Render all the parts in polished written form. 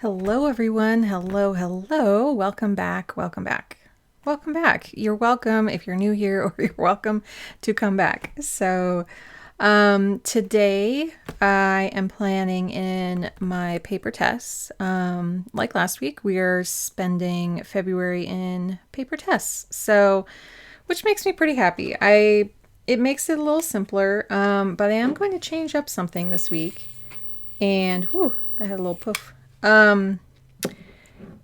Hello, everyone. Hello, hello. Welcome back. Welcome back. Welcome back. You're welcome if you're new here, or you're welcome to come back. Today I am planning in my paper tests. Like last week, we are spending February in paper tests. Which makes me pretty happy. It makes it a little simpler, but I am going to change up something this week. And, whew, I had a little poof. And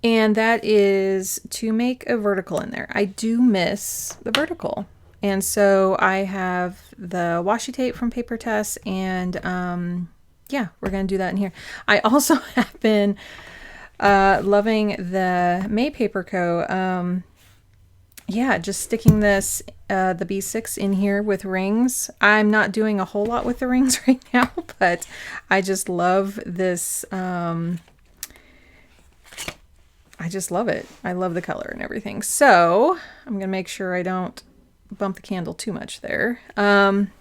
that is to make a vertical in there. I do miss the vertical. And so I have the washi tape from Papertess, and yeah, we're going to do that in here. I also have been loving the May Paper Co. Yeah, just sticking this, the B6 in here with rings. I'm not doing a whole lot with the rings right now, but I just love this. I just love it. I love the color and everything. So I'm going to make sure I don't bump the candle too much there. And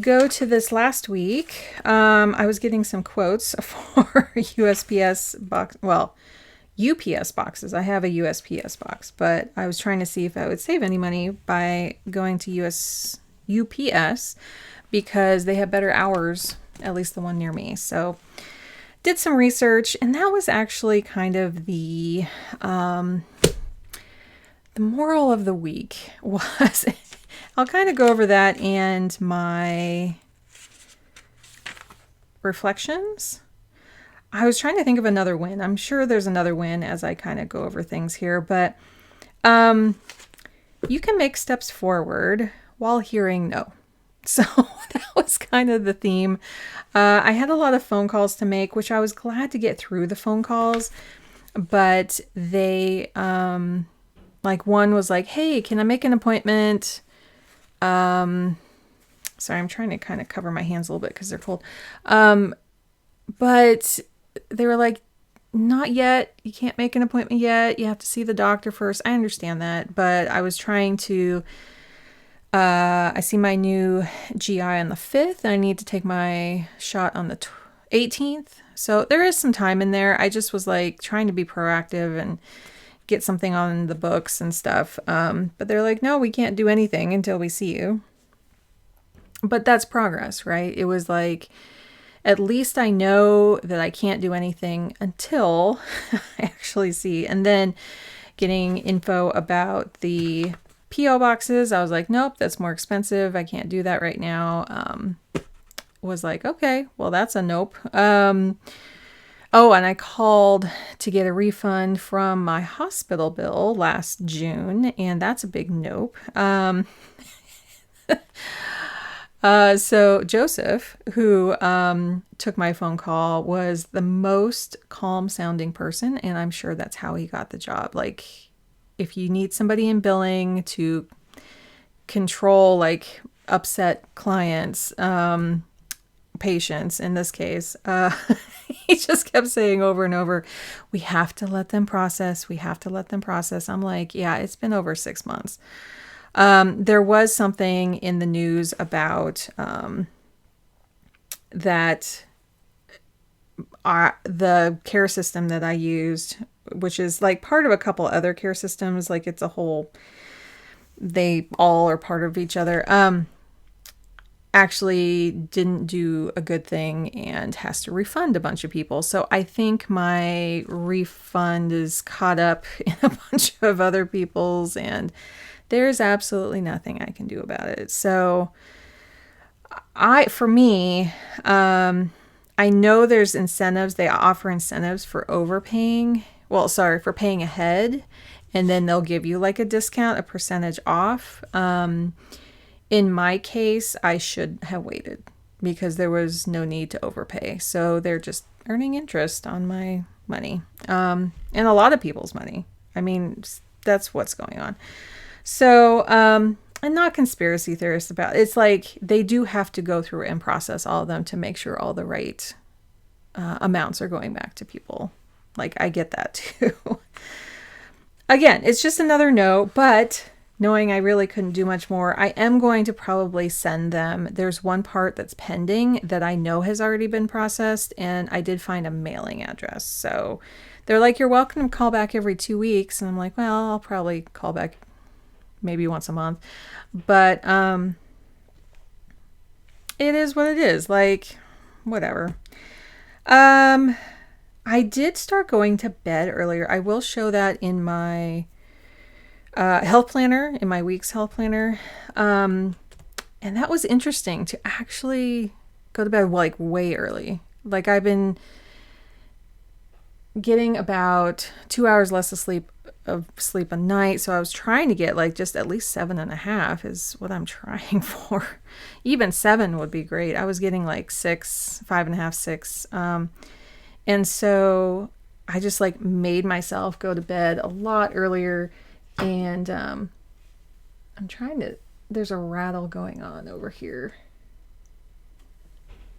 go to this last week. I was getting some quotes for USPS box. Well, UPS boxes. I have a USPS box, but I was trying to see if I would save any money by going to UPS because they have better hours, at least the one near me. So did some research, and that was actually kind of the moral of the week was I'll kind of go over that and my reflections. I was trying to think of another win. I'm sure there's another win as I kind of go over things here, but you can make steps forward while hearing no. So that was kind of the theme. I had a lot of phone calls to make, which I was glad to get through the phone calls, but they, like one was like, hey, can I make an appointment? Sorry, I'm trying to kind of cover my hands a little bit because they're cold. But they were like, not yet. You can't make an appointment yet. You have to see the doctor first. I understand that, but I was trying to, I see my new GI on the 5th, and I need to take my shot on the 18th. So there is some time in there. I just was like trying to be proactive and get something on the books and stuff. But they're like, no, we can't do anything until we see you. But that's progress, right? It was like, at least I know that I can't do anything until I actually see. And then getting info about the P.O. boxes, I was like, nope, that's more expensive. I can't do that right now. Was like, okay, well, that's a nope. Oh, and I called to get a refund from my hospital bill last June, and that's a big nope. So Joseph, who took my phone call, was the most calm sounding person, and I'm sure that's how he got the job. Like, if you need somebody in billing to control like upset clients, patients in this case, he just kept saying over and over, we have to let them process. We have to let them process. I'm like, yeah, it's been over 6 months. There was something in the news about that the care system that I used, which is like part of a couple other care systems, like it's a whole, they all are part of each other, actually didn't do a good thing and has to refund a bunch of people. So I think my refund is caught up in a bunch of other people's, and there's absolutely nothing I can do about it. So for me, I know there's incentives. They offer incentives for overpaying. Well, sorry, for paying ahead. And then they'll give you like a discount, a percentage off. In my case, I should have waited because there was no need to overpay. So they're just earning interest on my money. And a lot of people's money. I mean, that's what's going on. So, I'm not conspiracy theorist about it. It's like they do have to go through and process all of them to make sure all the right amounts are going back to people. Like, I get that too. Again, it's just another no, but knowing I really couldn't do much more, I am going to probably send them. There's one part that's pending that I know has already been processed, and I did find a mailing address. So they're like, you're welcome to call back every 2 weeks. And I'm like, well, I'll probably call back maybe once a month. But it is what it is. Like, whatever. I did start going to bed earlier. I will show that in my health planner, in my week's health planner. And that was interesting to actually go to bed like way early. Like I've been getting about 2 hours less of sleep a night. So I was trying to get like just at least 7.5 is what I'm trying for. Even 7 would be great. I was getting like 6, 5.5, 6. And so I just like made myself go to bed a lot earlier. And I'm trying to, there's a rattle going on over here.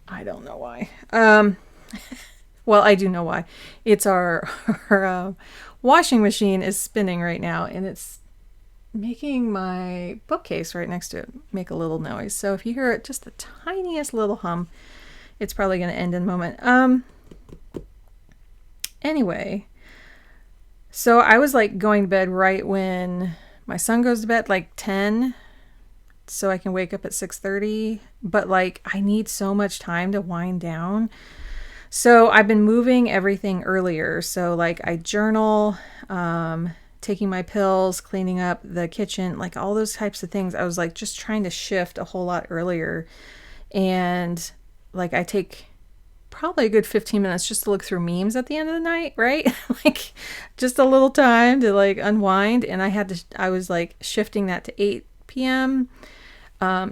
I don't know why. Well, I do know why. It's our washing machine is spinning right now, and it's making my bookcase right next to it make a little noise. So if you hear it, just the tiniest little hum, it's probably going to end in a moment. Anyway, so I was like going to bed right when my son goes to bed, like 10, so I can wake up at 6:30. But like I need so much time to wind down. So I've been moving everything earlier. So like I journal, taking my pills, cleaning up the kitchen, like all those types of things. I was like just trying to shift a whole lot earlier. And like I take probably a good 15 minutes just to look through memes at the end of the night, right? Like just a little time to like unwind. And I was like shifting that to 8 p.m.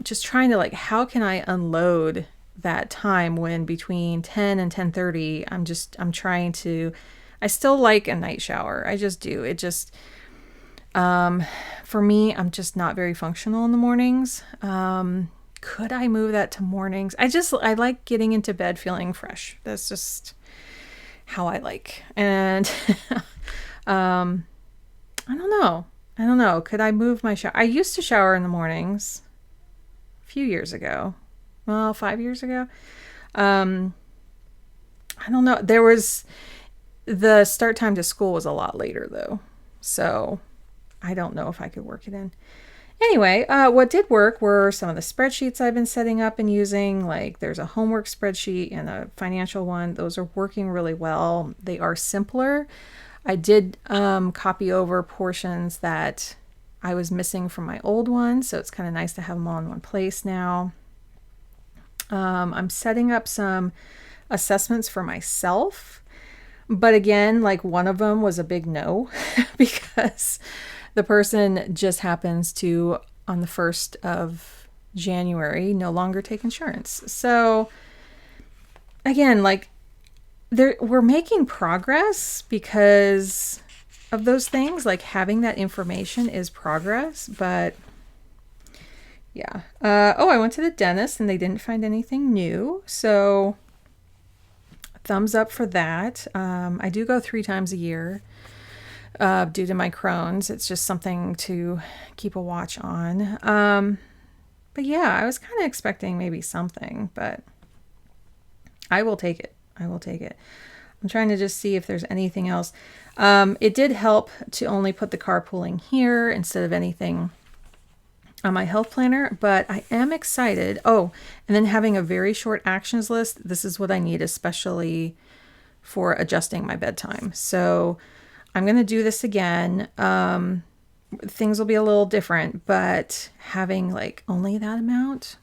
Just trying to like, how can I unload that time when between 10 and 10:30, I'm trying to, I still like a night shower. I just do. It just, for me, I'm just not very functional in the mornings. Could I move that to mornings? I like getting into bed feeling fresh. That's just how I like. And, I don't know. Could I move my shower? I used to shower in the mornings a few years ago. Well, 5 years ago. I don't know. The start time to school was a lot later though. So I don't know if I could work it in. Anyway, what did work were some of the spreadsheets I've been setting up and using. Like there's a homework spreadsheet and a financial one. Those are working really well. They are simpler. I did copy over portions that I was missing from my old one. So it's kind of nice to have them all in one place now. I'm setting up some assessments for myself. But again, like one of them was a big no because the person just happens to, on the 1st of January, no longer take insurance. So again, like we're making progress because of those things. Like having that information is progress, but yeah. I went to the dentist and they didn't find anything new. So thumbs up for that. I do go 3 times a year. Due to my Crohn's. It's just something to keep a watch on. But yeah, I was kind of expecting maybe something, but I will take it. I'm trying to just see if there's anything else. It did help to only put the carpooling here instead of anything on my health planner, but I am excited. Oh, and then having a very short actions list. This is what I need, especially for adjusting my bedtime. So I'm going to do this again. Things will be a little different, but having like only that amount.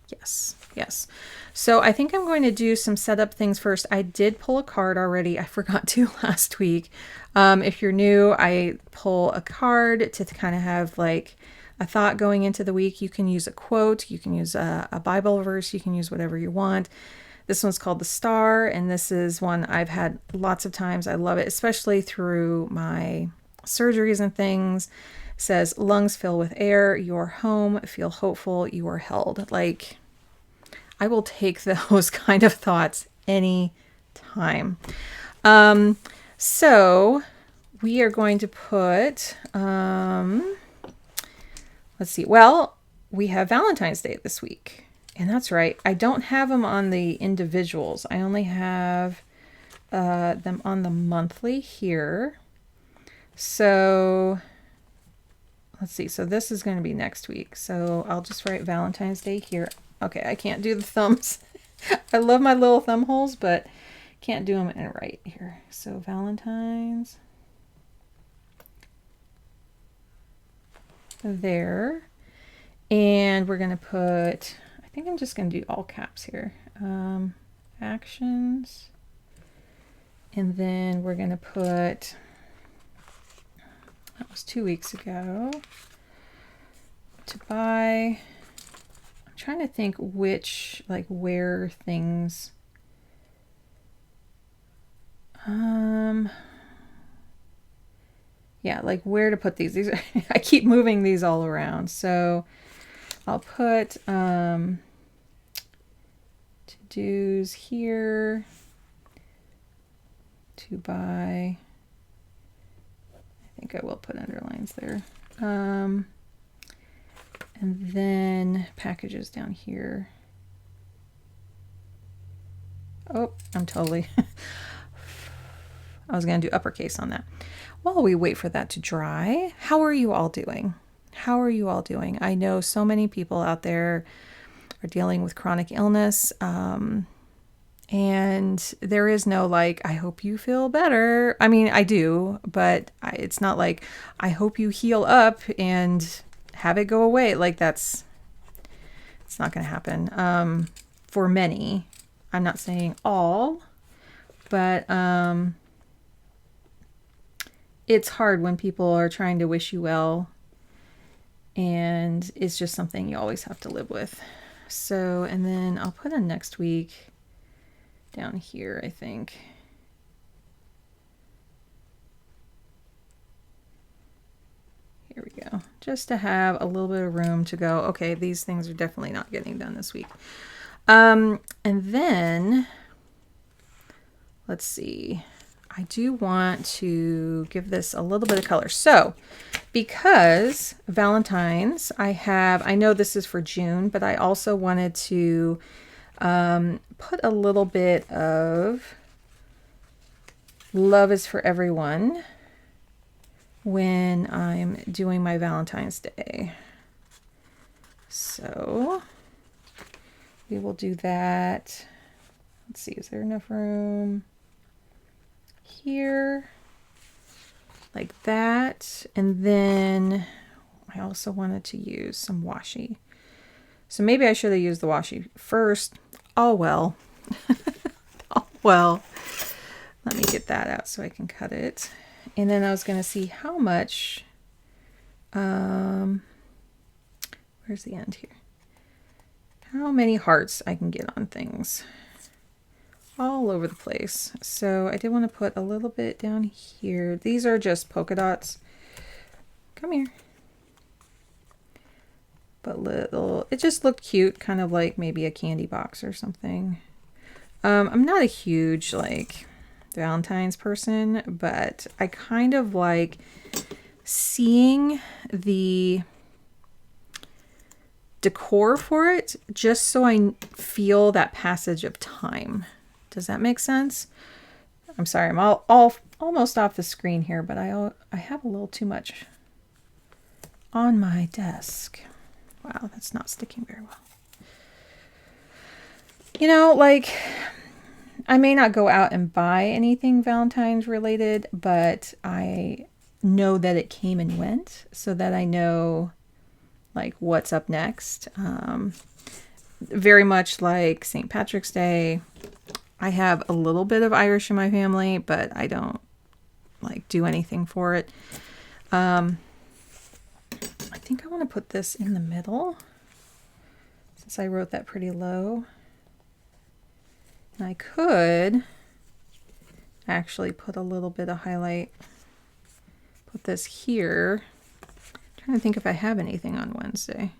Yes. So I think I'm going to do some setup things first. I did pull a card already. I forgot to last week. If you're new, I pull a card to kind of have like a thought going into the week. You can use a quote. You can use a Bible verse. You can use whatever you want. This one's called the Star, and this is one I've had lots of times. I love it, especially through my surgeries and things. It says, lungs fill with air, you're home, feel hopeful, you are held. Like, I will take those kind of thoughts any time. So we are going to put, Let's see. Well, we have Valentine's Day this week. And that's right. I don't have them on the individuals. I only have them on the monthly here. So let's see. So this is going to be next week. So I'll just write Valentine's Day here. Okay, I can't do the thumbs. I love my little thumb holes, but can't do them in right here. So Valentine's. There. And we're going to put, I think I'm just going to do all caps here. Actions. And then we're going to put, that was 2 weeks ago, to buy. I'm trying to think which, like where things, yeah, like where to put these. These are, I keep moving these all around. So I'll put to-dos here, to buy. I think I will put underlines there. And then packages down here. Oh, I'm totally, I was going to do uppercase on that. While we wait for that to dry, how are you all doing? How are you all doing? I know so many people out there are dealing with chronic illness. And there is no like, I hope you feel better. I mean, I do, but it's not like, I hope you heal up and have it go away. Like it's not going to happen. For many, I'm not saying all, but it's hard when people are trying to wish you well, and it's just something you always have to live with. So, and then I'll put a next week down here, I think. Here we go. Just to have a little bit of room to go, okay, these things are definitely not getting done this week. And then, let's see. I do want to give this a little bit of color. So, because Valentine's, I know this is for June, but I also wanted to put a little bit of love is for everyone when I'm doing my Valentine's Day. So we will do that. Let's see, is there enough room here? Like that. And then I also wanted to use some washi. So maybe I should have used the washi first. Oh well. Oh well. Let me get that out so I can cut it. And then I was going to see how much, where's the end here? How many hearts I can get on things. All over the place. So I did want to put a little bit down here. These are just polka dots. Come here. But little, it just looked cute, kind of like maybe a candy box or something. I'm not a huge like Valentine's person, but I kind of like seeing the decor for it just so I feel that passage of time. Does that make sense? I'm sorry, I'm almost off the screen here, but I have a little too much on my desk. Wow, that's not sticking very well. You know, like, I may not go out and buy anything Valentine's related, but I know that it came and went so that I know, like, what's up next. Very much like St. Patrick's Day. I have a little bit of Irish in my family, but I don't, like, do anything for it. I think I want to put this in the middle since I wrote that pretty low. And I could actually put a little bit of highlight, put this here. I'm trying to think if I have anything on Wednesday.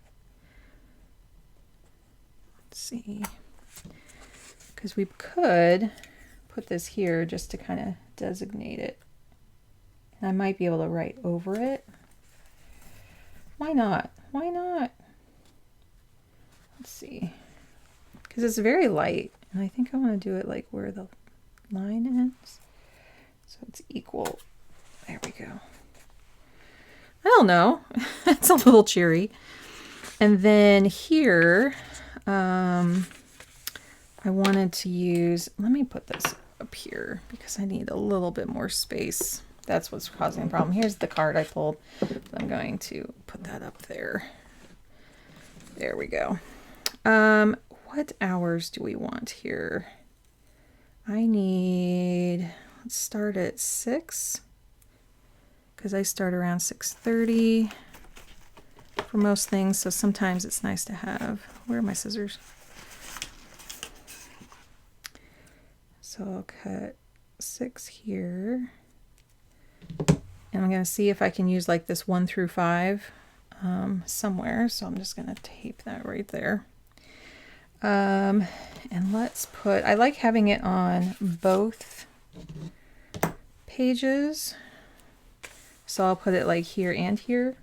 Let's see. Because we could put this here just to kind of designate it. And I might be able to write over it. Why not? Why not? Let's see. Because it's very light. And I think I want to do it like where the line ends. So it's equal. There we go. I don't know. It's a little cheery. And then here, I wanted to use, let me put this up here because I need a little bit more space. That's what's causing the problem. Here's the card I pulled. I'm going to put that up there. There we go. What hours do we want here? I need, let's start at 6 because I start around 6:30 for most things. So sometimes it's nice to have, where are my scissors? So I'll cut 6 here. And I'm going to see if I can use like this 1 through 5 somewhere. So I'm just going to tape that right there. And let's put, I like having it on both pages. So I'll put it like here and here.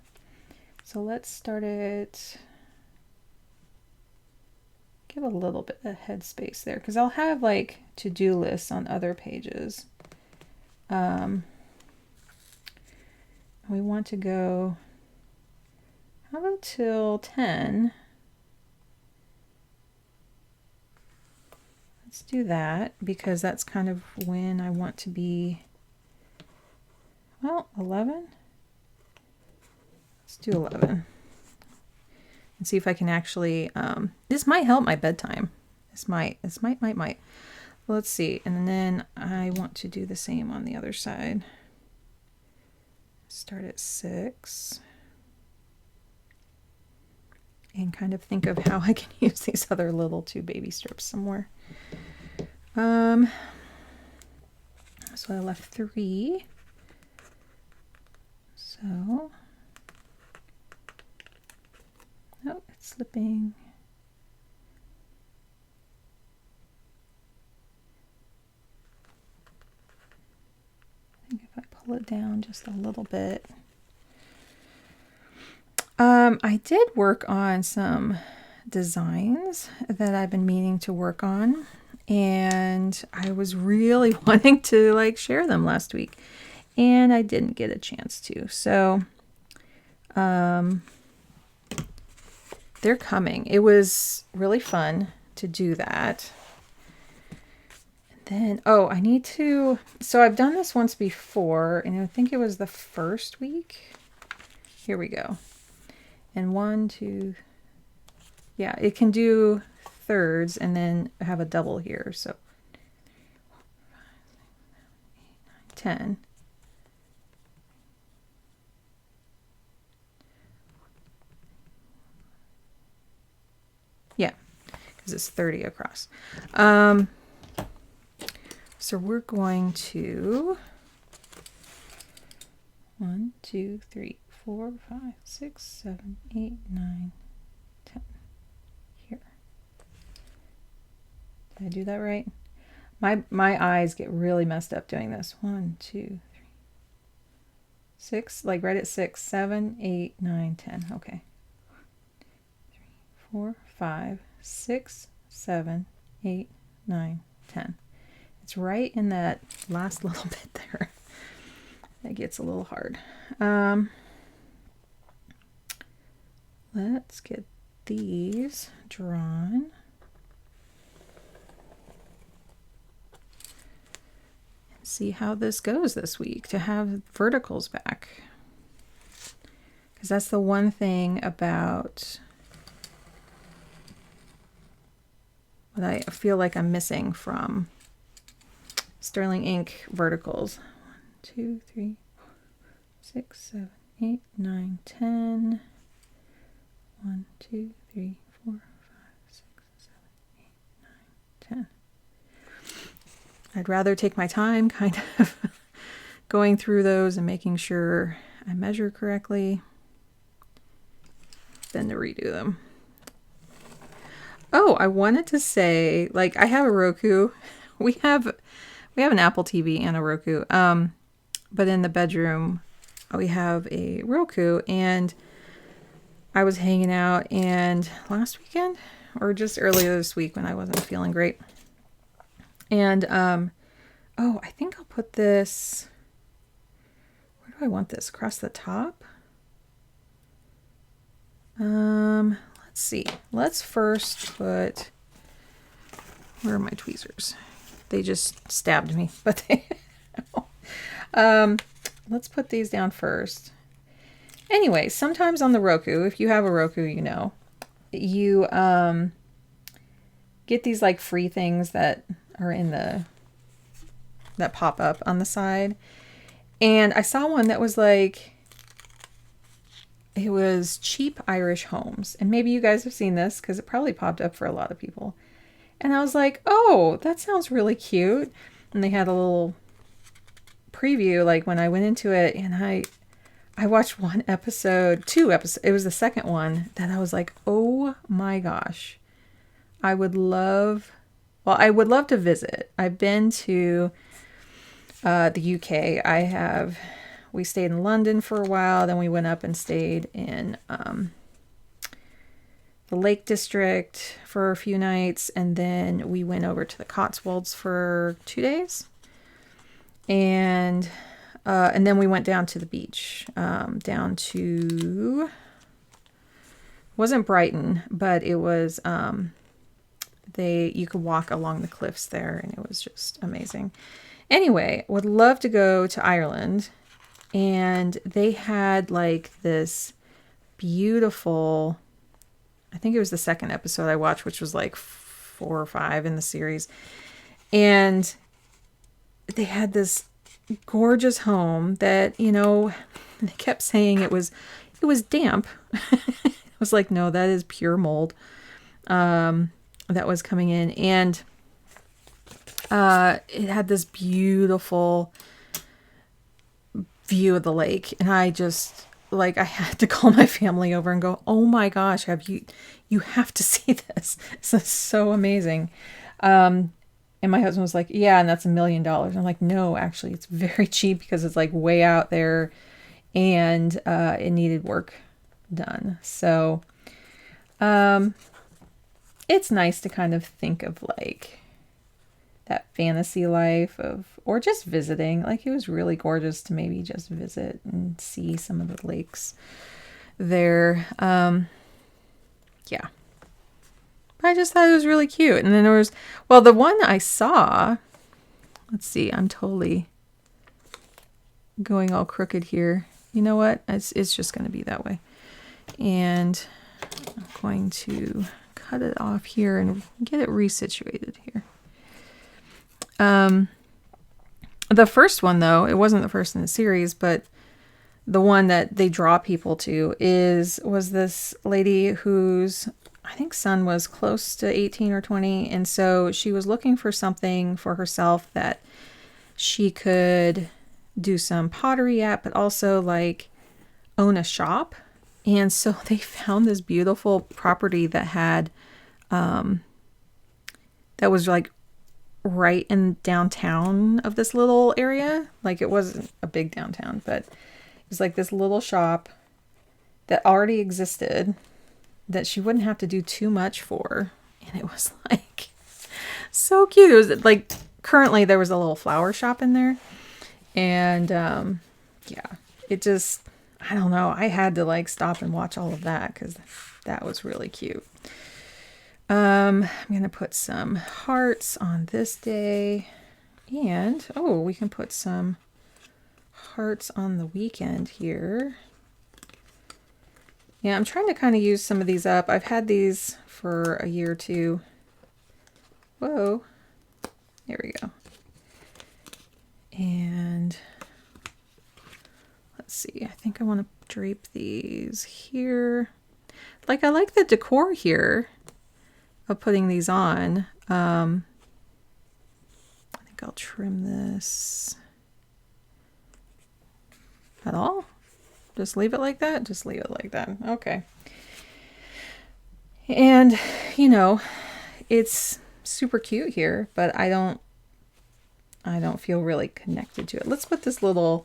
So let's start it, give a little bit of headspace there because I'll have like to-do lists on other pages. We want to go, how about till 10? Let's do that because that's kind of when I want to be, well, 11. Let's do 11 and see if I can actually, this might help my bedtime. This might. Let's see. And then I want to do the same on the other side. Start at 6 and kind of think of how I can use these other little 2 baby strips somewhere. So I left 3. So, oh, it's slipping. I think if I pull it down just a little bit. I did work on some designs that I've been meaning to work on, and I was really wanting to like share them last week, and I didn't get a chance to. So, they're coming. It was really fun to do that. Then, oh, I need to, so I've done this once before, and I think it was the first week. Here we go. And 1, 2, yeah, it can do thirds and then have a double here. So 10. Yeah, because it's 30 across. So we're going to 1, 2, 3, 4, 5, 6, 7, 8, 9, 10. Here. Did I do that right? My eyes get really messed up doing this. 1, 2, 3, 6, like right at 6, 7, 8, 9, 10. Okay. 3, 4, 5, 6, 7, 8, 9, 10. It's right in that last little bit there. That gets a little hard. Let's get these drawn. And see how this goes this week to have verticals back. Because that's the one thing about what I feel like I'm missing from Sterling ink verticals. 1, 2, 3, 4, 6, 7, 8, 9, 10. 1, 2, 3, 4, 5, 6, 7, 8, 9, 10. I'd rather take my time kind of going through those and making sure I measure correctly than to redo them. Oh, I wanted to say, like, I have a Roku. We have an Apple TV and a Roku. But in the bedroom, we have a Roku, and I was hanging out, and last weekend or just earlier this week when I wasn't feeling great. And oh, I think I'll put this, where do I want this? Across the top? Let's see. Let's first put, where are my tweezers? They just stabbed me, but they, let's put these down first. Anyway, sometimes on the Roku, if you have a Roku, you know, you get these like free things that are in the, that pop up on the side. And I saw one that was like, it was cheap Irish homes. And maybe you guys have seen this because it probably popped up for a lot of people. And I was like, oh, that sounds really cute. And they had a little preview like when I went into it, and I watched one episode, 2 episodes. It was the second one that I was like, oh my gosh, I would love to visit. I've been to the UK. We stayed in London for a while. Then we went up and stayed in the Lake District for a few nights. And then we went over to the Cotswolds for 2 days. And then we went down to the beach, down to, wasn't Brighton, but it was, you could walk along the cliffs there, and it was just amazing. Anyway, would love to go to Ireland, and they had like this beautiful, I think it was the second episode I watched, which was like 4 or 5 in the series. And they had this gorgeous home that, you know, they kept saying it was damp. It was like, no, that is pure mold that was coming in. And it had this beautiful view of the lake. And I just, like, I had to call my family over and go, oh my gosh, you have to see this. This is so amazing. And my husband was like, yeah, and that's $1 million. I'm like, no, actually, it's very cheap because it's like way out there, and it needed work done. So it's nice to kind of think of like that fantasy life or just visiting. Like, it was really gorgeous to maybe just visit and see some of the lakes there. Yeah. I just thought it was really cute. And then there was, well, the one I saw, let's see, I'm totally going all crooked here. You know what? It's just going to be that way. And I'm going to cut it off here and get it resituated here. The first one, though, it wasn't the first in the series, but the one that they draw people to was this lady whose, I think, son was close to 18 or 20. And so she was looking for something for herself that she could do some pottery at, but also like own a shop. And so they found this beautiful property that had, that was like right in downtown of this little area. Like, it wasn't a big downtown, but it was like this little shop that already existed that she wouldn't have to do too much for. And it was like so cute. It was like, currently there was a little flower shop in there. And yeah, it just, I don't know. I had to like stop and watch all of that because that was really cute. I'm going to put some hearts on this day. And, oh, we can put some hearts on the weekend here. Yeah, I'm trying to kind of use some of these up. I've had these for a year or two. Whoa. There we go. And let's see. I think I want to drape these here. Like, I like the decor here of putting these on. I think I'll trim this at all. Just leave it like that? Just leave it like that. Okay. And, you know, it's super cute here, but I don't feel really connected to it. Let's put this little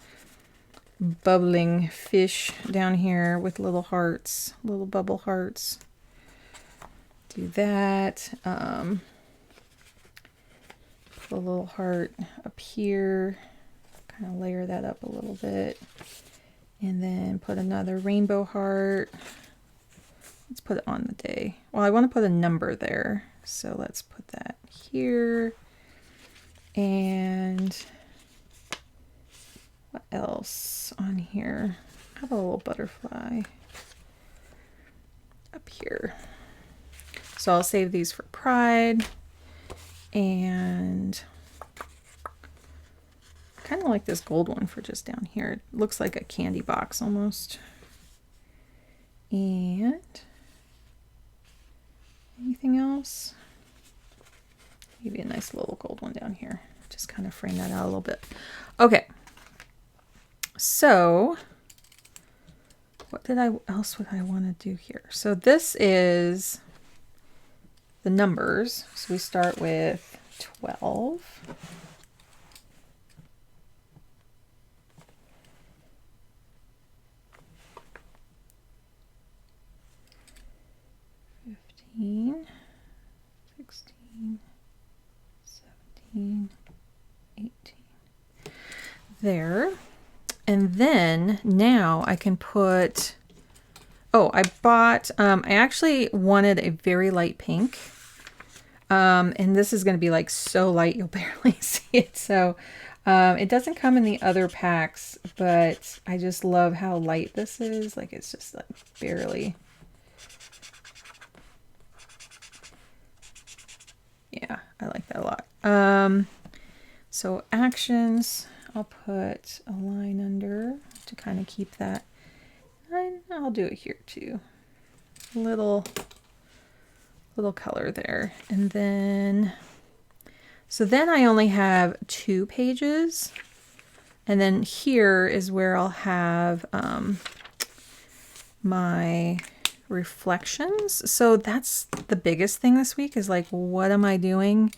bubbling fish down here with little hearts, little bubble hearts. Do that. Put a little heart up here. Kind of layer that up a little bit. And then put another rainbow heart. Let's put it on the day. Well, I want to put a number there. So let's put that here. And what else on here? I have a little butterfly up here. So I'll save these for Pride. And I kind of like this gold one for just down here. It looks like a candy box almost. And anything else? Maybe a nice little gold one down here. Just kind of frame that out a little bit. Okay. So what else would I want to do here? So this is the numbers. So we start with 12. 15, 16, 17, 18. There. And then now I can put, oh, I bought, I actually wanted a very light pink. And this is going to be like so light you'll barely see it. So it doesn't come in the other packs, but I just love how light this is. Like it's just like barely. Yeah, I like that a lot. So actions, I'll put a line under to kind of keep that. And I'll do it here too. Little color there. And then, so then I only have 2 pages. And then here is where I'll have my reflections. So that's the biggest thing this week is like, what am I doing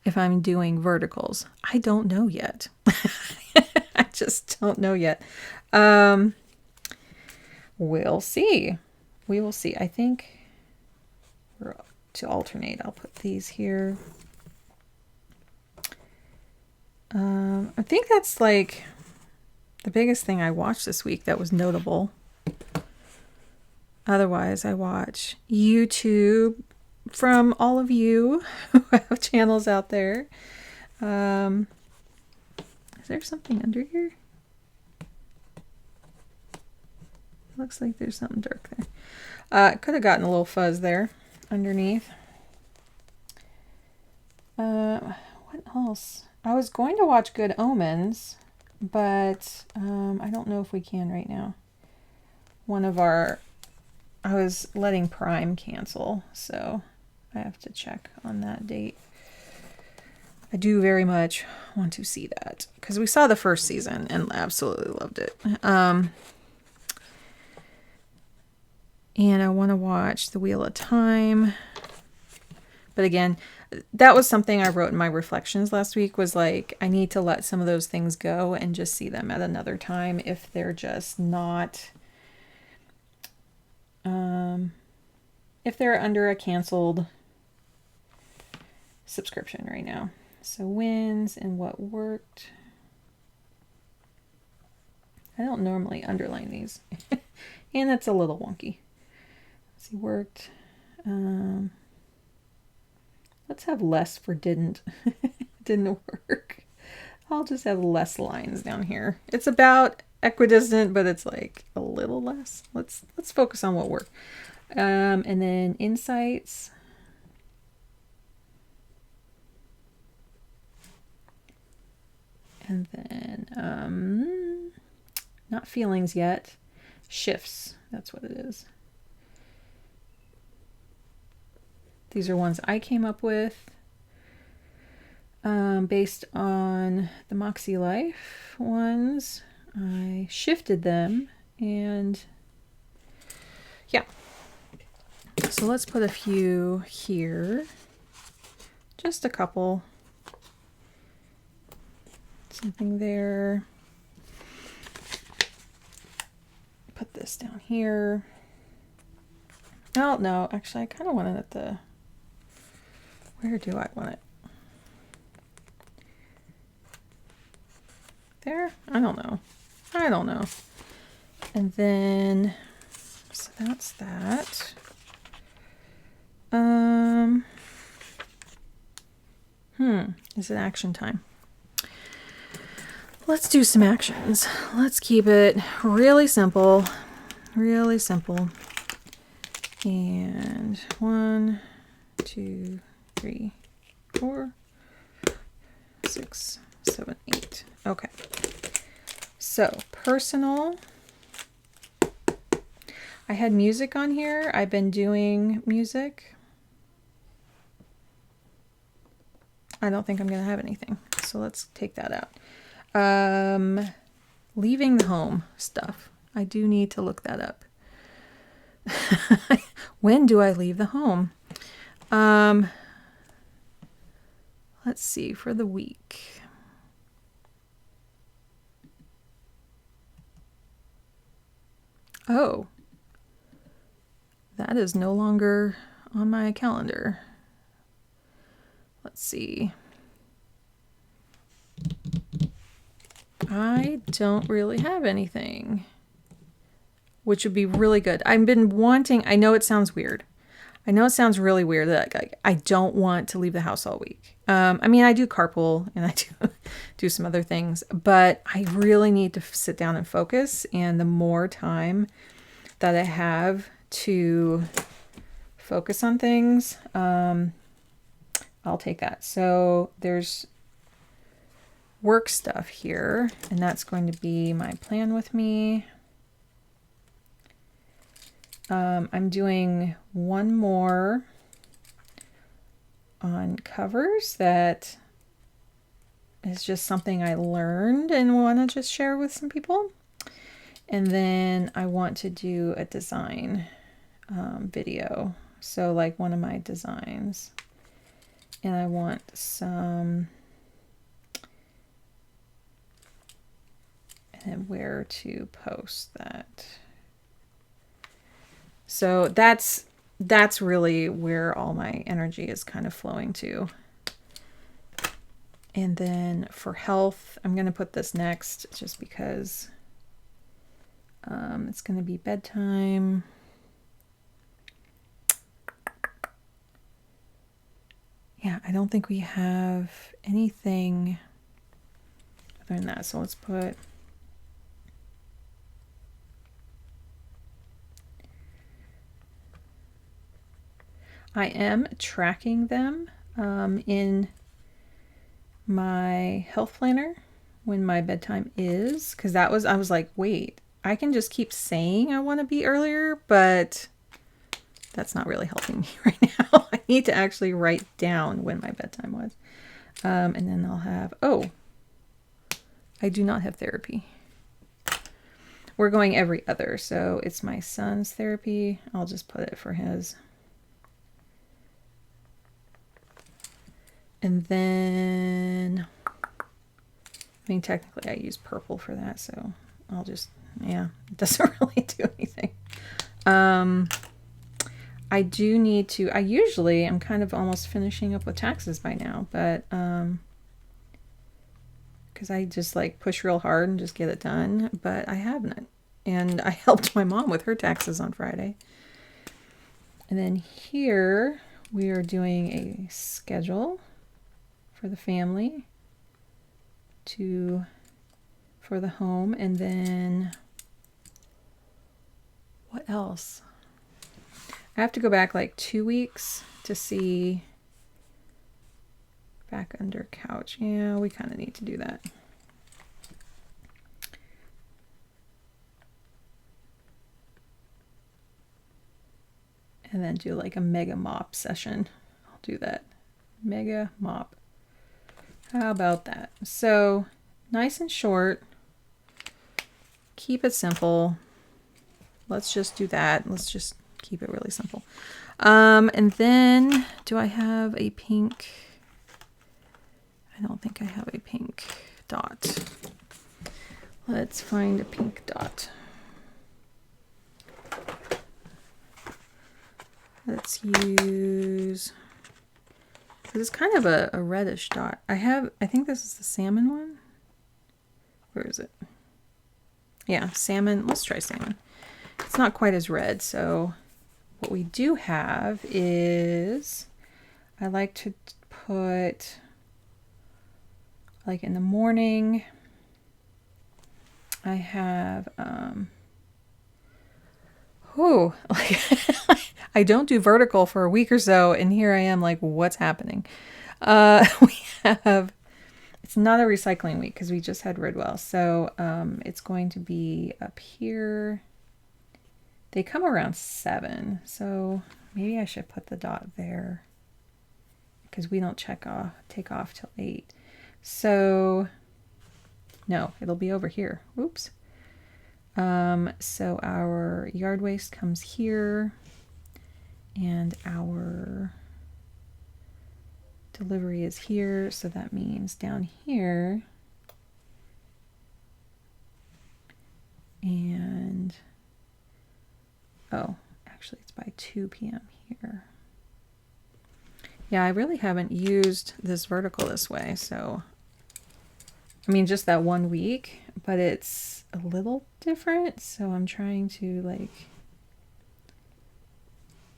if I'm doing verticals? I don't know yet. I just don't know yet. We'll see. We will see. I think to alternate, I'll put these here. I think that's like the biggest thing I watched this week that was notable. Otherwise, I watch YouTube from all of you who have channels out there. Is there something under here? Looks like there's something dark there. It could have gotten a little fuzz there underneath. What else? I was going to watch Good Omens, but I don't know if we can right now. I was letting Prime cancel, so I have to check on that date. I do very much want to see that because we saw the first season and absolutely loved it. And I want to watch The Wheel of Time. But again, that was something I wrote in my reflections last week was like, I need to let some of those things go and just see them at another time if they're just not, if they're under a canceled subscription right now. So wins and what worked. I don't normally underline these. And it's a little wonky. Let's see, worked. Let's have less for didn't. Didn't work. I'll just have less lines down here. It's about equidistant, but it's like a little less. Let's focus on what worked. And then insights. And then not feelings yet. Shifts. That's what it is. These are ones I came up with based on the Moxie Life ones. I shifted them and yeah. So let's put a few here. Just a couple. Something there. put this down here. Oh, no, actually, I kind of want it at the, where do I want it? There? I don't know. I don't know. And then, so that's that. Is it action time? Let's do some actions. Let's keep it really simple. Really simple. And 1, 2, 3, 4, 6, 7, 8. Okay. So, personal. I had music on here. I've been doing music. I don't think I'm going to have anything. So let's take that out. Leaving the home stuff. I do need to look that up. When do I leave the home? Let's see, for the week. Oh, that is no longer on my calendar. Let's see. I don't really have anything, which would be really good. I've been wanting, I know it sounds weird. I know it sounds really weird that I don't want to leave the house all week. I mean, I do carpool and I do some other things, but I really need to sit down and focus. And the more time that I have to focus on things, I'll take that. So there's work stuff here, and that's going to be my plan with me. I'm doing one more on covers that is just something I learned and want to just share with some people. And then I want to do a design video. So like one of my designs. And I want some, and then where to post that. So that's really where all my energy is kind of flowing to. And then for health, I'm going to put this next just because it's going to be bedtime. Yeah, I don't think we have anything other than that. So let's put I am tracking them in my health planner when my bedtime is, because I was like, wait, I can just keep saying I want to be earlier, but that's not really helping me right now. I need to actually write down when my bedtime was. And then I'll have, oh, I do not have therapy. We're going every other, so it's my son's therapy. I'll just put it for his. And then, I mean, technically I use purple for that, so I'll just, yeah, it doesn't really do anything. I do need to, I usually am kind of almost finishing up with taxes by now, but, because I just like push real hard and just get it done, but I haven't. And I helped my mom with her taxes on Friday. And then here we are doing a schedule for the family for the home. And then what else? I have to go back like 2 weeks to see back under couch. Yeah, we kind of need to do that. And then do like a mega mop session. I'll do that. Mega mop. How about that? So nice and short. Keep it simple. Let's just do that. Let's just keep it really simple. And then do I have a pink? I don't think I have a pink dot. Let's find a pink dot. Let's use, because it's kind of a reddish dot. I think this is the salmon one. Where is it? Yeah, salmon. Let's try salmon. It's not quite as red. So what we do have is, I like to put, like in the morning, I have, like I don't do vertical for a week or so, and here I am like, what's happening? We have, it's not a recycling week because we just had Ridwell, so it's going to be up here. They come around 7, so maybe I should put the dot there because we don't take off till 8. So no, it'll be over here. Oops. So our yard waste comes here, and our delivery is here, so that means down here, and oh, actually it's by 2 p.m. here. Yeah, I really haven't used this vertical this way, so I mean just that 1 week, but it's a little different, so I'm trying to like,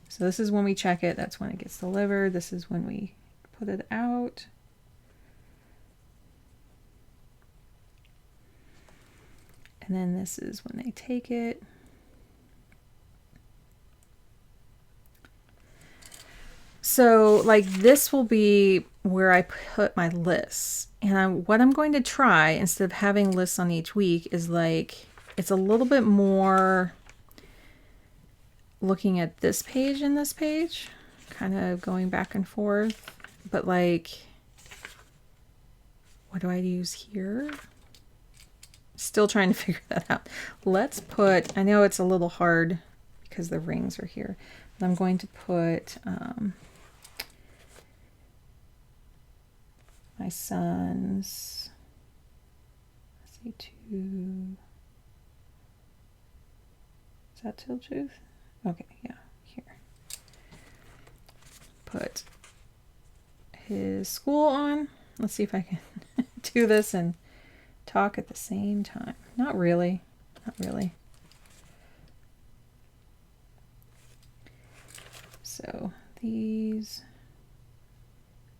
so this is when we check it, that's when it gets delivered, this is when we put it out. And then this is when they take it. So like this will be where I put my lists. And what I'm going to try, instead of having lists on each week, is like, it's a little bit more looking at this page and this page, kind of going back and forth. But like, what do I use here? Still trying to figure that out. Let's put, I know it's a little hard because the rings are here, but I'm going to put my son's, let's see, 2, is that till truth? Okay, yeah, here. Put his school on. Let's see if I can do this and talk at the same time. Not really, not really. So these,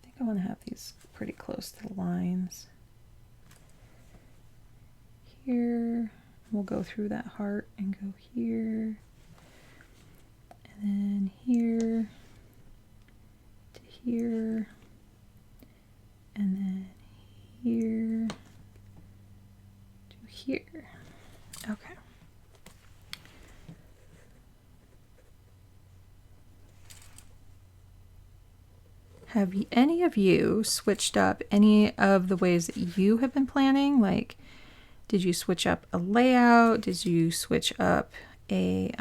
I think I want to have these pretty close to the lines. Here, we'll go through that heart and go here, and then here to here, and then here to here. Okay. Have any of you switched up any of the ways that you have been planning? Like, did you switch up a layout? Did you switch up a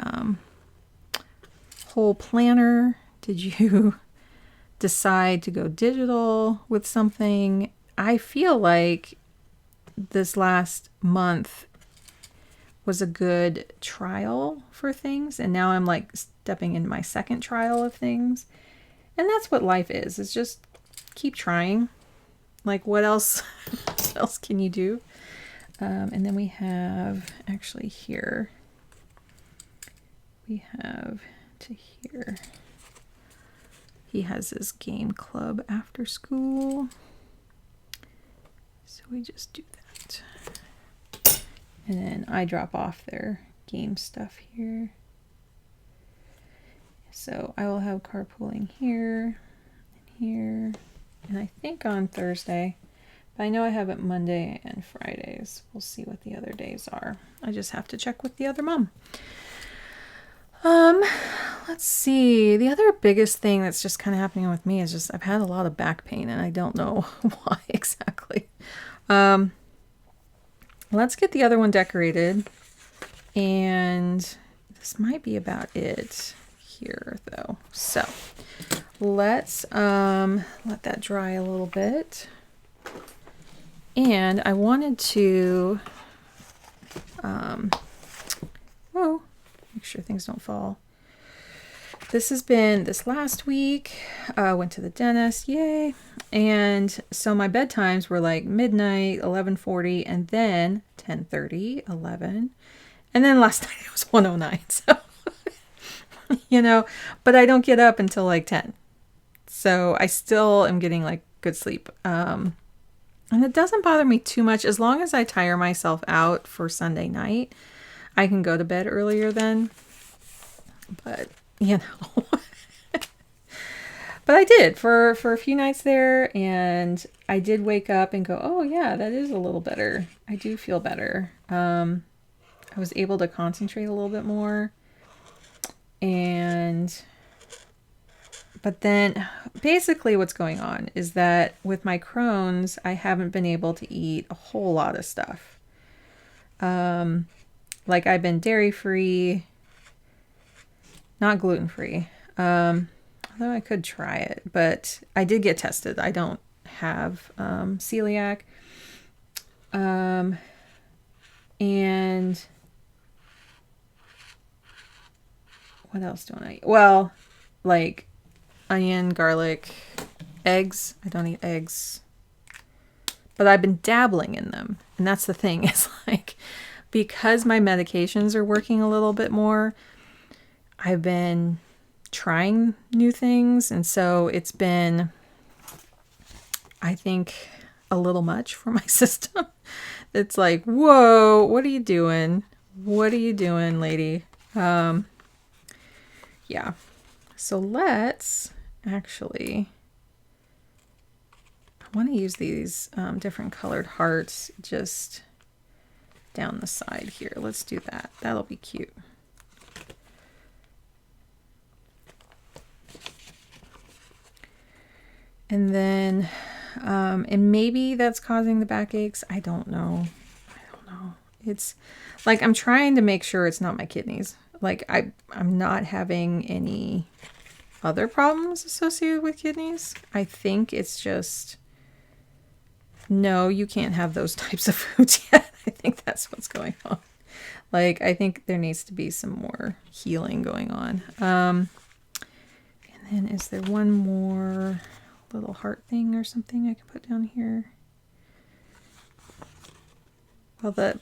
whole planner? Did you decide to go digital with something? I feel like this last month was a good trial for things, and now I'm like stepping into my second trial of things. And that's what life is. It's just keep trying. Like, what else what else can you do? And then we have, actually here, we have to here. He has his game club after school. So we just do that. And then I drop off their game stuff here. So I will have carpooling here and here, and I think on Thursday, but I know I have it Monday and Fridays. We'll see what the other days are. I just have to check with the other mom. Let's see. The other biggest thing that's just kind of happening with me is just I've had a lot of back pain, and I don't know why exactly. Let's get the other one decorated, and this might be about it here though. So let's let that dry a little bit. And I wanted to Make sure things don't fall. This has been this last week. Went to the dentist, yay. And so my bedtimes were like midnight, 11:40, and then 10:30, 11. And then last night it was 1:09. So, you know, but I don't get up until like 10. So I still am getting like good sleep. And it doesn't bother me too much as long as I tire myself out for Sunday night. I can go to bed earlier then. But, you know. But I did for a few nights there, and I did wake up and go, oh yeah, that is a little better. I do feel better. I was able to concentrate a little bit more. But then basically what's going on is that with my Crohn's, I haven't been able to eat a whole lot of stuff. Like I've been dairy-free, not gluten-free. Although I could try it, but I did get tested. I don't have celiac. And what else don't I eat? Well, like onion, garlic, eggs. I don't eat eggs. But I've been dabbling in them. And that's the thing. It's like, because my medications are working a little bit more, I've been trying new things, and so it's been, I think, a little much for my system. It's like, whoa, what are you doing? What are you doing, lady? Yeah. So let's actually, I want to use these different colored hearts just down the side here. Let's do that. That'll be cute. And then, and maybe that's causing the backaches. I don't know. It's like, I'm trying to make sure it's not my kidneys. Like I'm not having any other problems associated with kidneys. I think it's just, no, you can't have those types of foods yet. I think that's what's going on. Like, I think there needs to be some more healing going on. And then is there one more little heart thing or something I can put down here? Well, I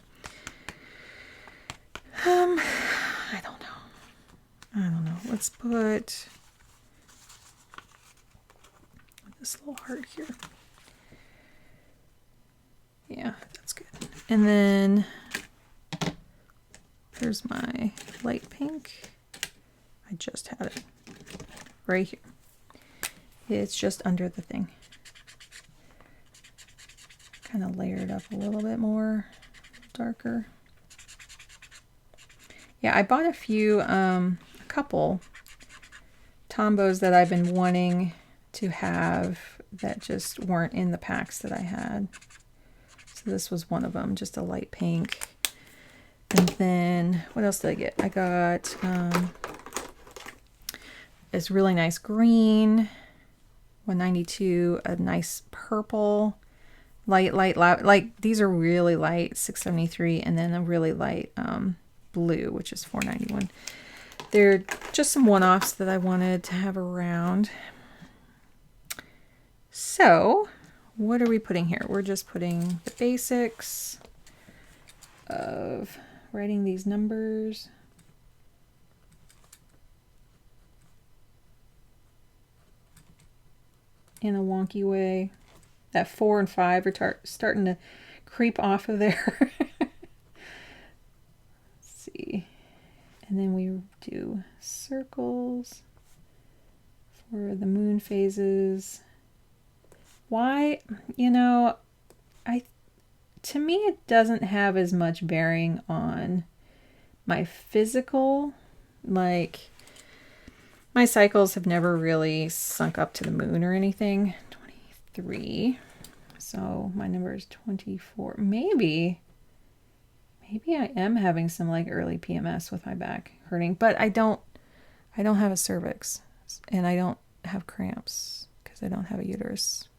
don't know. Let's put this little heart here. Yeah, that's good. And then there's my light pink. I just had it right here. It's just under the thing. Kind of layered up a little bit more, darker. Yeah, I bought a couple Tombos that I've been wanting to have that just weren't in the packs that I had. So this was one of them, just a light pink. And then, what else did I get? I got this really nice green, 192, a nice purple, light, like these are really light, 673, and then a really light blue, which is 491. They're just some one-offs that I wanted to have around. So, what are we putting here? We're just putting the basics of writing these numbers. In a wonky way. That 4 and 5 are starting to creep off of there. Let's see. And then we do circles for the moon phases. Why? You know, to me it doesn't have as much bearing on my physical, like my cycles have never really sunk up to the moon or anything. 23. So my number is 24. Maybe I am having some like early PMS with my back hurting, but I don't have a cervix and I don't have cramps because I don't have a uterus.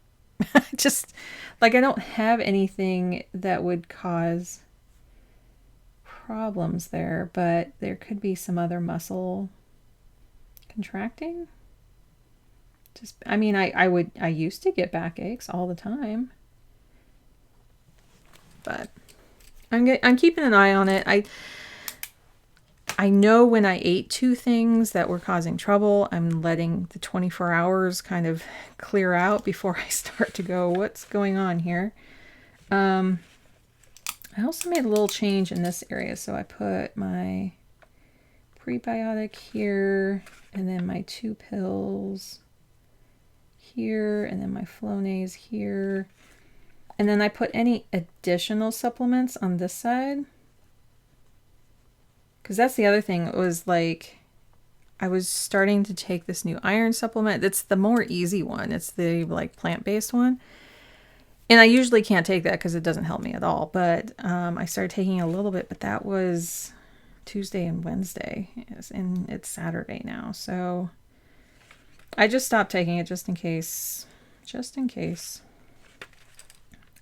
Just like I don't have anything that would cause problems there, but there could be some other muscle contracting. Just, I mean, I used to get backaches all the time, but I'm keeping an eye on it. I know when I ate two things that were causing trouble, I'm letting the 24 hours kind of clear out before I start to go, what's going on here? I also made a little change in this area. So I put my prebiotic here, and then my 2 pills here, and then my Flonase here. And then I put any additional supplements on this side. Because that's the other thing. It was like, I was starting to take this new iron supplement. It's the more easy one. It's the like plant-based one. And I usually can't take that because it doesn't help me at all. But I started taking a little bit, but that was Tuesday and Wednesday. And it's Saturday now. So I just stopped taking it just in case. Just in case.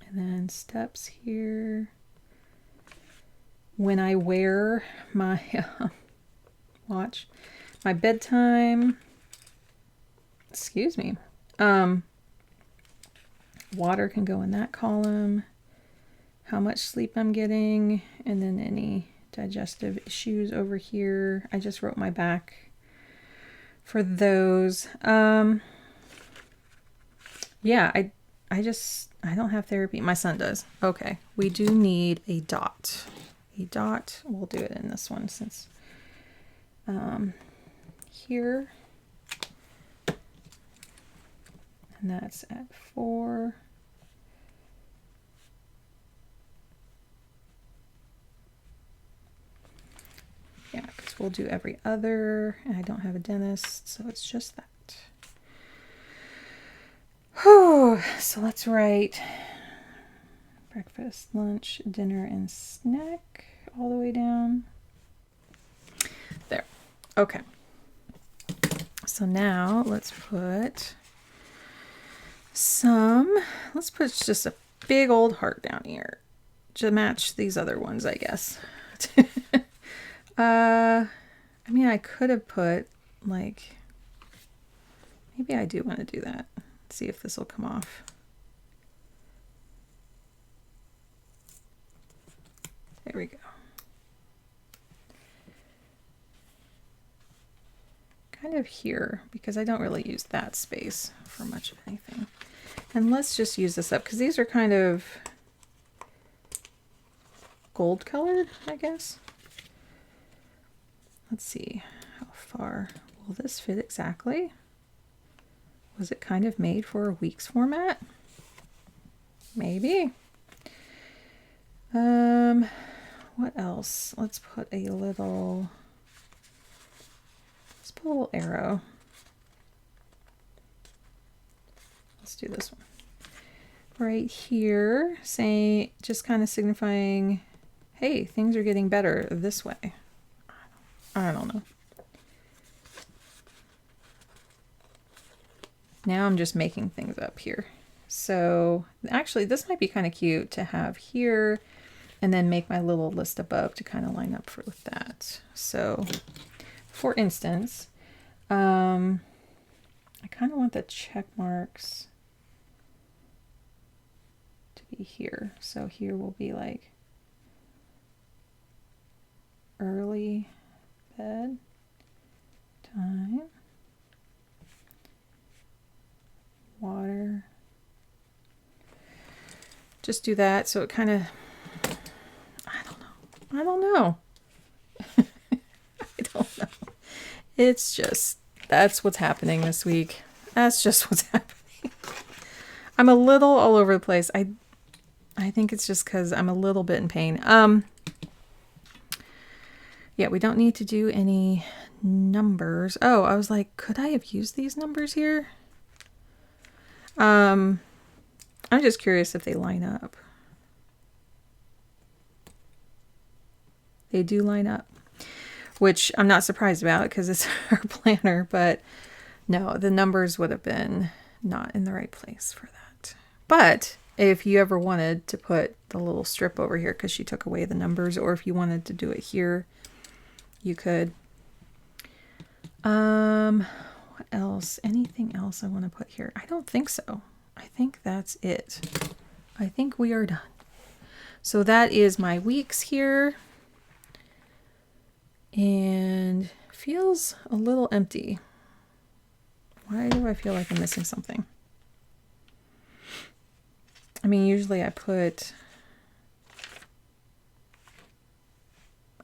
And then steps here. When I wear my watch, my bedtime, excuse me, water can go in that column, how much sleep I'm getting, and then any digestive issues over here. I just wrote my back for those. Yeah, I don't have therapy. My son does. Okay, we do need a dot. A dot, we'll do it in this one since here, and that's at 4. Yeah, because we'll do every other, and I don't have a dentist, so it's just that. Whew. So let's write breakfast, lunch, dinner, and snack all the way down. There. Okay. So now let's put just a big old heart down here to match these other ones, I guess. I mean, I could have put like, maybe I do want to do that. Let's see if this will come off. There we go. Kind of here, because I don't really use that space for much of anything. And let's just use this up, because these are kind of gold colored, I guess. Let's see, how far will this fit exactly? Was it kind of made for a weeks format? Maybe. What else? Let's put a little arrow. Let's do this one. Right here, just kind of signifying, hey, things are getting better this way. I don't know. Now I'm just making things up here. So actually this might be kind of cute to have here, and then make my little list above to kind of line up with that. So for instance, I kind of want the check marks to be here. So here will be like early bed time, water. Just do that so it kind of, I don't know. I don't know. It's just, that's what's happening this week. That's just what's happening. I'm a little all over the place. I think it's just because I'm a little bit in pain. Yeah, we don't need to do any numbers. Oh, I was like, could I have used these numbers here? I'm just curious if they line up. They do line up, which I'm not surprised about because it's our planner, but no, the numbers would have been not in the right place for that. But if you ever wanted to put the little strip over here, because she took away the numbers, or if you wanted to do it here, you could. What else? Anything else I want to put here? I don't think so. I think that's it. I think we are done. So that is my weeks here. And feels a little empty. Why do I feel like I'm missing something? I mean, usually I put...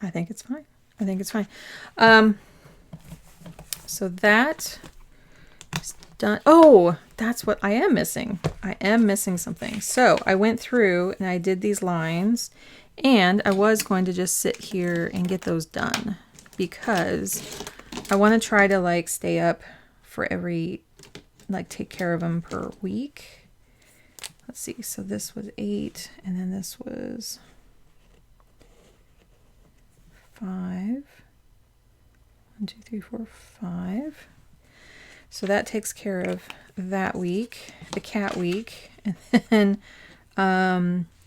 I think it's fine. I think it's fine. So that is done. Oh, that's what I am missing. I am missing something. So I went through and I did these lines, and I was going to just sit here and get those done because I want to try to like stay up for every, like take care of them per week. Let's see. So this was 8, and then this was 5. 1, 2, 3, 4, 5. So that takes care of that week, the cat week. And then,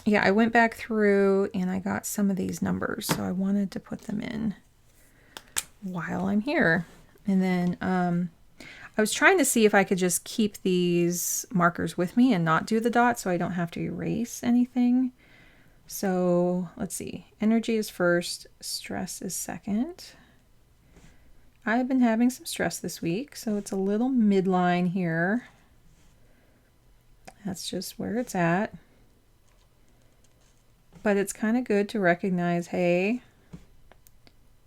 yeah, I went back through and I got some of these numbers. So I wanted to put them in while I'm here. And then I was trying to see if I could just keep these markers with me and not do the dots so I don't have to erase anything. So let's see. Energy is first, stress is second. I've been having some stress this week, so it's a little midline here. That's just where it's at. But it's kind of good to recognize, hey,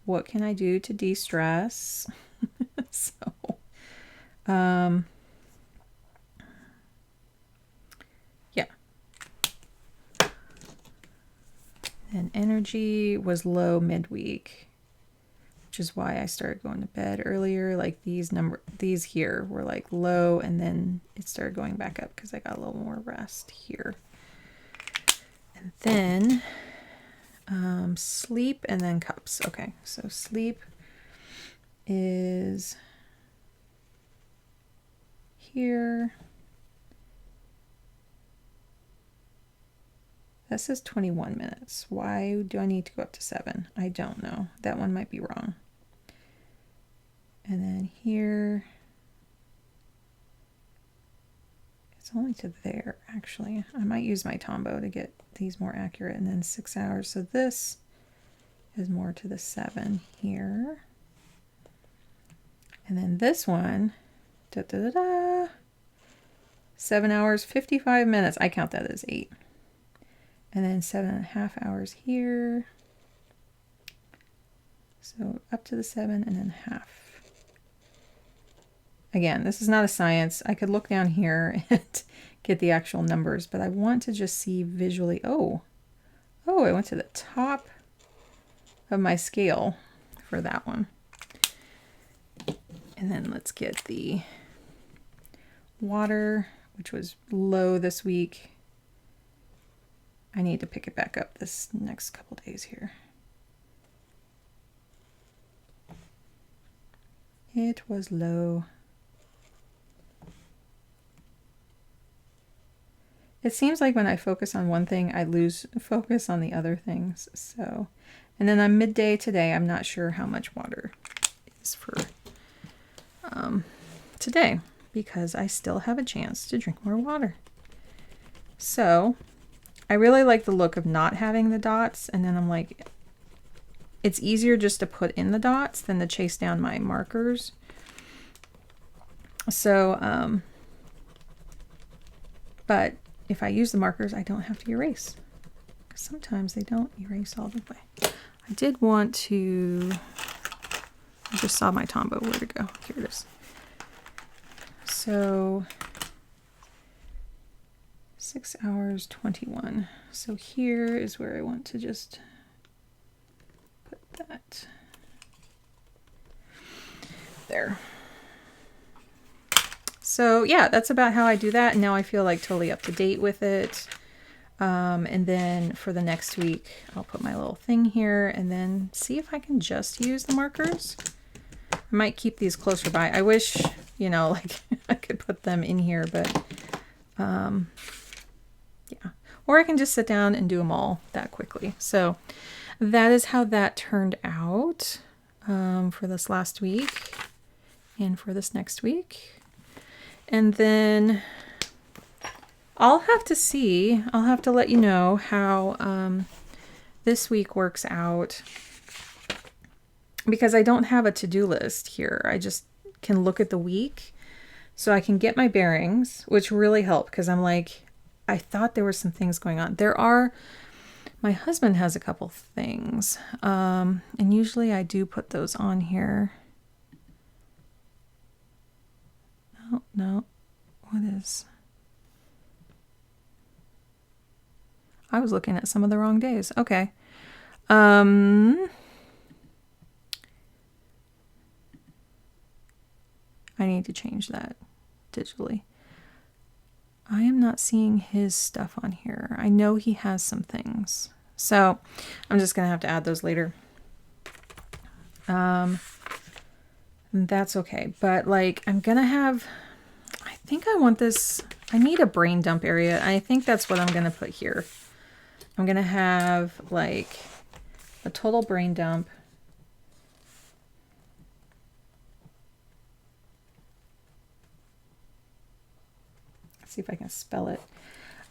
what can I do to de-stress? So, yeah. And energy was low midweek, which is why I started going to bed earlier. Like these here were like low, and then it started going back up because I got a little more rest here. And then sleep and then cups. Okay, so sleep is here. That says 21 minutes. Why do I need to go up to 7? I don't know. That one might be wrong. And then here, it's only to there, actually. I might use my Tombow to get these more accurate. And then 6 hours. So this is more to the 7 here. And then this one, 7 hours, 55 minutes. I count that as 8. And then 7.5 hours here. So up to the 7 and then half. Again, this is not a science. I could look down here and get the actual numbers, but I want to just see visually. Oh, I went to the top of my scale for that one. And then let's get the water, which was low this week. I need to pick it back up this next couple days here. It was low. It seems like when I focus on one thing, I lose focus on the other things. So, and then on midday today, I'm not sure how much water is for today because I still have a chance to drink more water. So I really like the look of not having the dots, and then I'm like, it's easier just to put in the dots than to chase down my markers. So, but if I use the markers, I don't have to erase, because sometimes they don't erase all the way. I did want to, I just saw my Tombow, where to go? Here it is. So 6 hours, 21. So here is where I want to just put that there. So yeah, that's about how I do that. And now I feel like totally up to date with it. And then for the next week, I'll put my little thing here and then see if I can just use the markers. I might keep these closer by. I wish, you know, like I could put them in here, but Yeah. Or I can just sit down and do them all that quickly. So that is how that turned out for this last week and for this next week. And then I'll have to see, I'll have to let you know how this week works out, because I don't have a to-do list here. I just can look at the week so I can get my bearings, which really help, because I'm like, I thought there were some things going on. My husband has a couple things, and usually I do put those on here. No, what is? I was looking at some of the wrong days. Okay. I need to change that digitally. I am not seeing his stuff on here. I know he has some things, so I'm just gonna have to add those later. That's okay, but like I think I want this, I need a brain dump area. I think that's what I'm gonna put here. I'm gonna have like a total brain dump. See if I can spell it.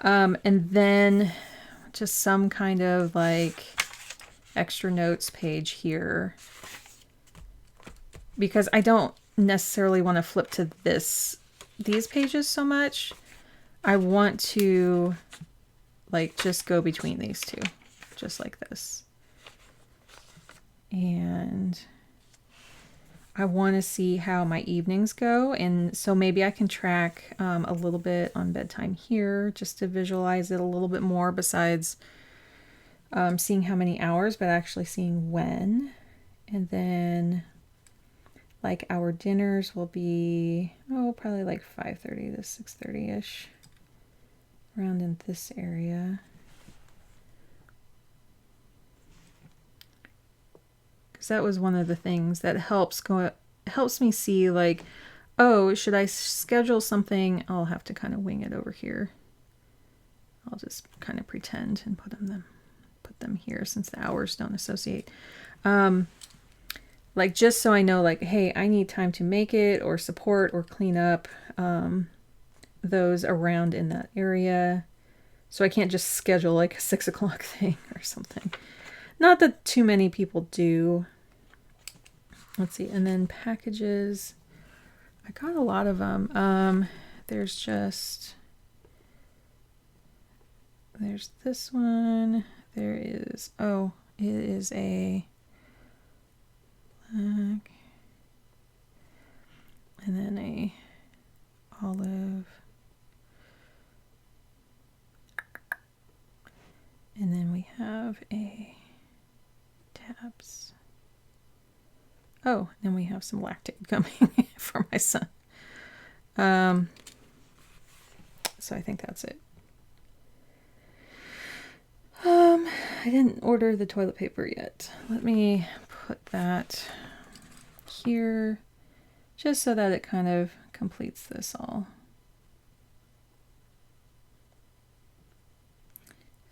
And then just some kind of like extra notes page here, because I don't necessarily want to flip to these pages so much. I want to like just go between these two, just like this. And I want to see how my evenings go, and so maybe I can track a little bit on bedtime here just to visualize it a little bit more, besides seeing how many hours, but actually seeing when. And then like our dinners will be, probably like 5:30 to 6:30-ish, around in this area. That was one of the things that helps me see like, oh, should I schedule something? I'll have to kind of wing it over here. I'll just kind of pretend and put them here, since the hours don't associate. Like just so I know, like, hey, I need time to make it or support or clean up those around in that area. So I can't just schedule like a 6 o'clock thing or something. Not that too many people do. Let's see, and then packages. I got a lot of them. There's this one. There is, it is a black, and then a olive, and then we have a tabs. Oh, and we have some lactate coming for my son. So I think that's it. I didn't order the toilet paper yet. Let me put that here just so that it kind of completes this all.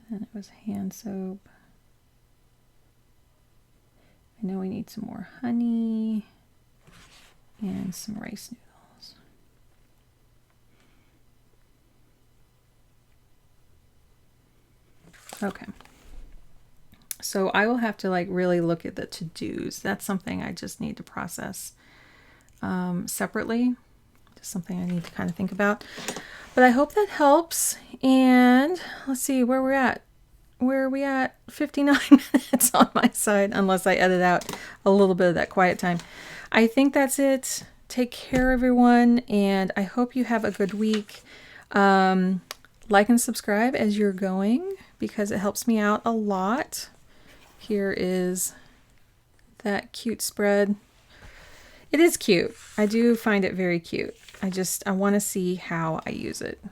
And it was hand soap. I know we need some more honey and some rice noodles. Okay. So I will have to like really look at the to-dos. That's something I just need to process separately. Just something I need to kind of think about. But I hope that helps. And let's see where we're at. Where are we at? 59 minutes on my side, unless I edit out a little bit of that quiet time. I think that's it. Take care, everyone, and I hope you have a good week. Like and subscribe as you're going, because it helps me out a lot. Here is that cute spread. It is cute. I do find it very cute. I want to see how I use it.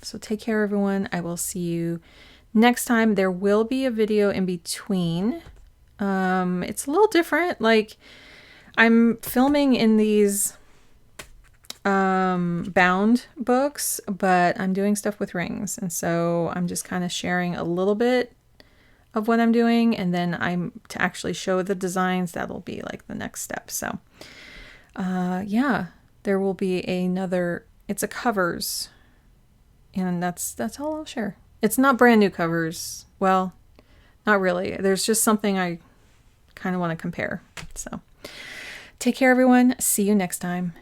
So take care, everyone. I will see you next time. There will be a video in between. It's a little different. Like, I'm filming in these bound books, but I'm doing stuff with rings. And so I'm just kind of sharing a little bit of what I'm doing. And then to actually show the designs, that'll be like the next step. So, yeah, there will be it's a covers, and that's all I'll share. It's not brand new covers. Well, not really. There's just something I kind of want to compare. So take care, everyone. See you next time.